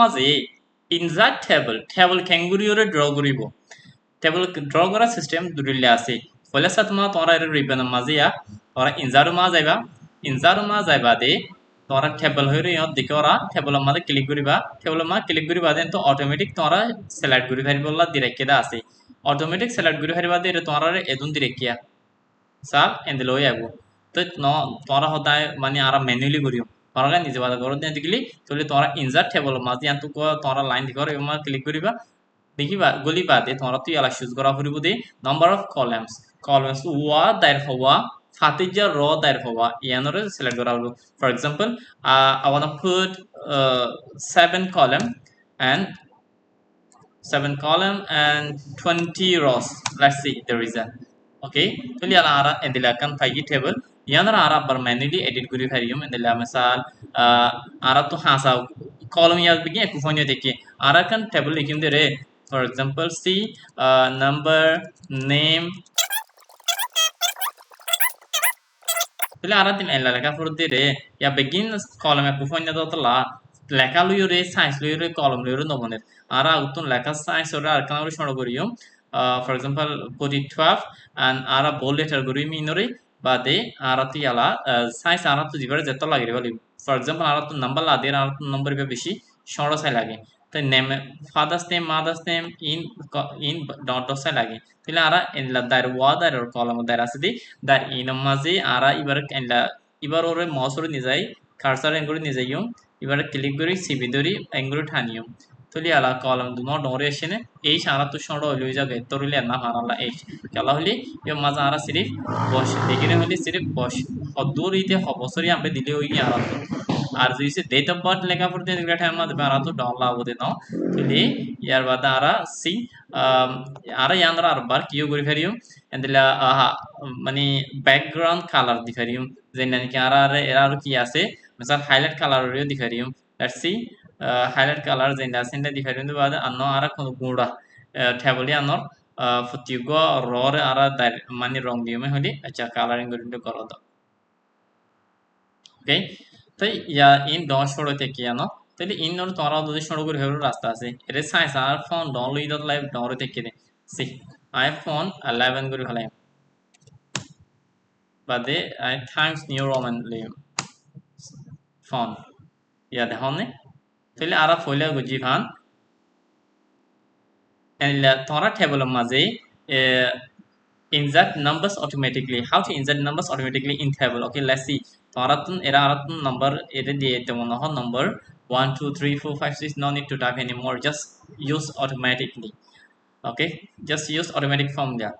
মাঝে ইনজার্ট table কেঙ্গুরিওরে draw করিব table draw করা সিস্টেম দুটিলে আছে পয়লা সাতমা তোরা এর রিবেন মাঝে তোরা ইনজারু মা যাইবা দে তোরা টেবল হইরে ইয়ত দিকে ওরা টেবলের মাঝে ক্লিক করিবা দেন তো অটোমেটিক তোরা সিলেক্ট করি ফারিবল্লা ডিরেক্টে আছে অটোমেটিক সিলেক্ট করি ফারিবা দে তোরা এদুন ডিরেক্টিয়া সাল এন্ড লই আইবো তো তোরা হদায় মানে আর ম্যানুয়ালি করিও তোরা নিজে বাদা করো দেন দিগলি তাহলে তোরা ইনজার্ট টেবল মাঝে আনতু তোরা লাইন দিকে এমা ক্লিক করিবা দেখিবা গলিবা দে তোরা তুই আলা চুজ করা ফুরিব দে নাম্বার অফ কলামস ওয়া দাইর হওয়া ফাতিজা র দাইর হওয়া ইয়ানরে সিলেক্ট করা হলো for example I want to put 20 rows. Let's see the result. Okay, tuli ara endila kan pagi table yanara ara bar manually edit kuri pharium endila misal ara to hasa column yaz bigi eku fonyo deke ara kan table likhim de re for example see number name tuli ara tin ella leka for de re ya begin column eku fonyo dotla লেখা লইরে science লইরে কলম লইরে নবনের আর উত্তন লেখা science ওরা আর কানা শোনা করিও for example পরি 12 and ara bold letter guri minore bade arati ala size aratu jibare jetto lagire bali for example aratu number la der aratu number be beshi shoro sai lage তো name father's name mother's name in dot dot sai lage tile ara enla dar wa dar column dar আছে দি dar in mazi ara ibar ore mouse ore nijai cursor enguri nijaiyo এবারে click করি CB ধরি এঙ্গুরি ঠানিও তলি আলা কলম দুনো ডরে এসেনে এই সারা তো সড় হইল ওই জায়গায় তরলি না হারালা এই কেলা হলি ইয়ে মাজা আরা সিরিফ বস দেখিনে হলি সিরিফ বস অদূর ইতে অবসরই আমরা দিলে ওই আরা তো আর যদি ডেট অফ বার্থ লেখা পড়তে দিলে টাইম না দেবে আরা তো ডন লাগবে নাও তলি ইয়ার বাদে আরা সি আরা ইয়ান্দ্রা আর বার কিও করি ফেরিও এন্দিলা মানে ব্যাকগ্রাউন্ড কালার দি ফেরিও যে নাকি আরা এরা আর কি আছে misal highlight color rio dikarium let's see highlight color zinda sinda dikarium du bada anno ara kono guda thaboli anno futigo ror ara mani rong diume holi acha coloring gorindo koro do okay তো ইয়া in ডন শোড়ো থেকে আনো তাহলে in নর তোরা দুই শোড়ো করে হেরো রাস্তা আছে এর সাইজ আর ফোন ডন লই দত লাইভ ডন রে থেকে দে সি আইফোন 11 করে ফেলাই বাদে আই থ্যাঙ্কস নিউ রোমান লিম ফোন ইয়া দেখনে তাহলে আরা ফইলা গুজি ফান এন্ড তোরা টেবল মাঝে insert numbers automatically how to insert numbers automatically in table okay let's see toratun era aratun number এটা দিয়ে তেমন হয় number 1 2 3 4 5 6 no need to type anymore just use automatically okay just use automatic formula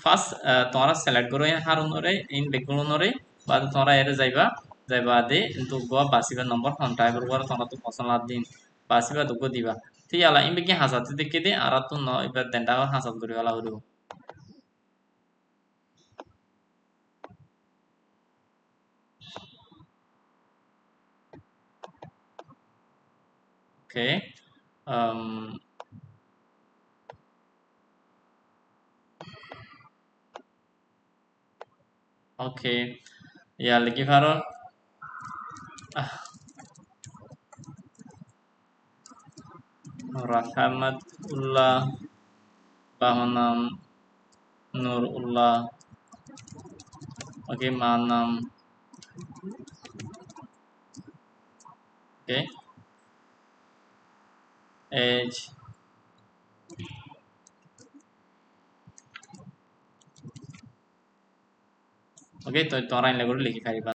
first তোরা select করো হার অনুরে in background অনুরে বাদ তোরা এর যাইবা দে কিন্তু গোয়া বাসিবা নম্বর ফোন টাইপ করবার তোরা তো পছন্দ দিন বাসিবা দুগো দিবা ঠিক আলা ইন বেকি হাসাতে দেখে দে আরাতুন ন এবার দেনটা হাসাত করে আলা হইব okay okay ya lagi faro Rahmatullah Bahanam Nurullah okay manam okay age okay তো তোরা ইনলে করে লিখি পারিবা